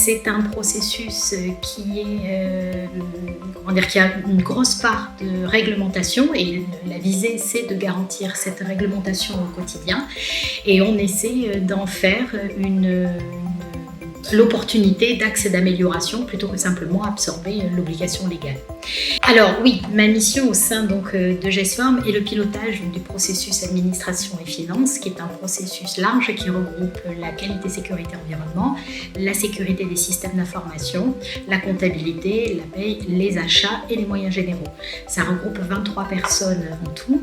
C'est un processus qui a une grosse part de réglementation et la visée c'est de garantir cette réglementation au quotidien et on essaie d'en faire l'opportunité d'accès d'amélioration plutôt que simplement absorber l'obligation légale. Alors oui, ma mission au sein de GESForm est le pilotage du processus administration et finance, qui est un processus large qui regroupe la qualité, sécurité, environnement, la sécurité des systèmes d'information, la comptabilité, la paie, les achats et les moyens généraux. Ça regroupe 23 personnes en tout.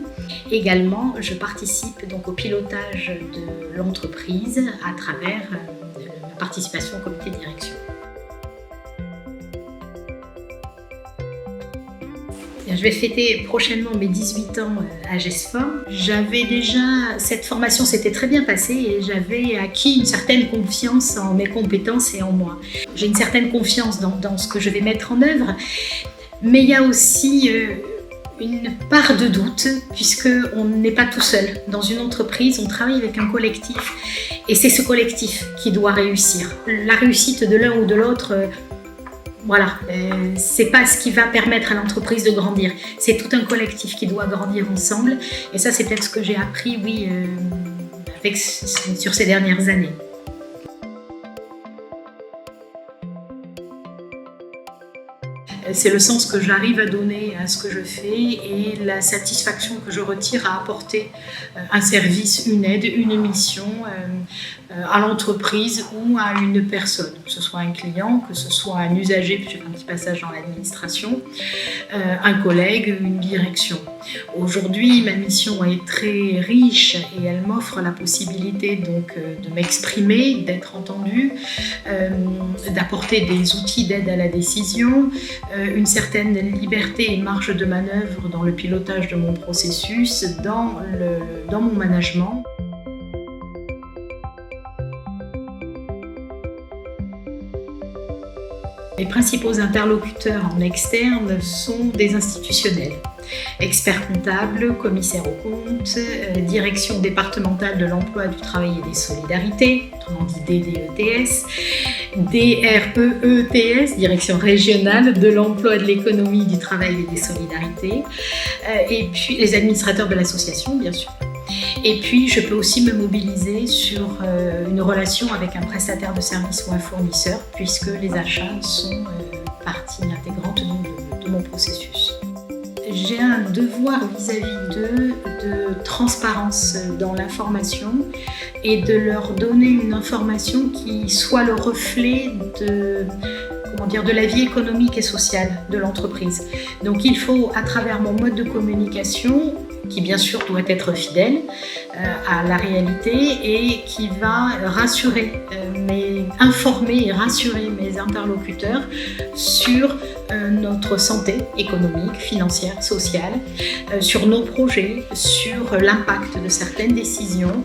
Également, je participe donc au pilotage de l'entreprise à travers la participation au comité de direction. Je vais fêter prochainement mes 18 ans à GESForm. J'avais déjà, cette formation s'était très bien passée et j'avais acquis une certaine confiance en mes compétences et en moi. J'ai une certaine confiance dans ce que je vais mettre en œuvre, mais il y a aussi une part de doute puisqu'on n'est pas tout seul. Dans une entreprise, on travaille avec un collectif et c'est ce collectif qui doit réussir. La réussite de l'un ou de l'autre, c'est pas ce qui va permettre à l'entreprise de grandir. C'est tout un collectif qui doit grandir ensemble. Et ça, c'est peut-être ce que j'ai appris, sur ces dernières années. C'est le sens que j'arrive à donner à ce que je fais et la satisfaction que je retire à apporter un service, une aide, une mission à l'entreprise ou à une personne, que ce soit un client, que ce soit un usager, puis j'ai fait un petit passage dans l'administration, un collègue, une direction. Aujourd'hui, ma mission est très riche et elle m'offre la possibilité donc de m'exprimer, d'être entendue, d'apporter des outils d'aide à la décision, une certaine liberté et marge de manœuvre dans le pilotage de mon processus, dans mon management. Les principaux interlocuteurs en externe sont des institutionnels. Experts comptables, commissaires aux comptes, direction départementale de l'emploi, du travail et des solidarités, autrement dit DDETS, DREETS, direction régionale de l'emploi, de l'économie, du travail et des solidarités, et puis les administrateurs de l'association, bien sûr. Et puis, je peux aussi me mobiliser sur une relation avec un prestataire de service ou un fournisseur, puisque les achats sont partie intégrante de mon processus. J'ai un devoir vis-à-vis d'eux de transparence dans l'information et de leur donner une information qui soit le reflet de la vie économique et sociale de l'entreprise. Donc il faut, à travers mon mode de communication, qui bien sûr doit être fidèle à la réalité et qui va informer et rassurer mes interlocuteurs sur notre santé économique, financière, sociale, sur nos projets, sur l'impact de certaines décisions,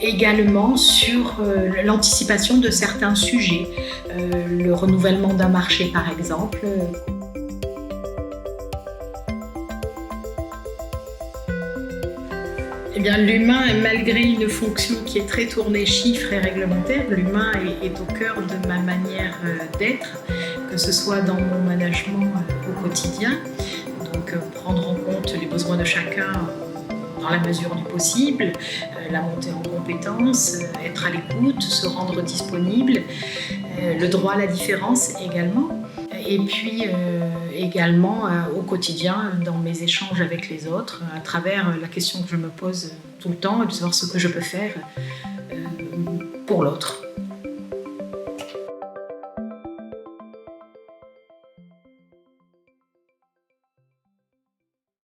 également sur l'anticipation de certains sujets, le renouvellement d'un marché par exemple. Eh bien, l'humain, malgré une fonction qui est très tournée chiffres et réglementaire, l'humain est au cœur de ma manière d'être, que ce soit dans mon management au quotidien, donc prendre en compte les besoins de chacun dans la mesure du possible, la montée en compétences, être à l'écoute, se rendre disponible, le droit à la différence également. Et puis également au quotidien dans mes échanges avec les autres, à travers la question que je me pose tout le temps, de savoir ce que je peux faire pour l'autre.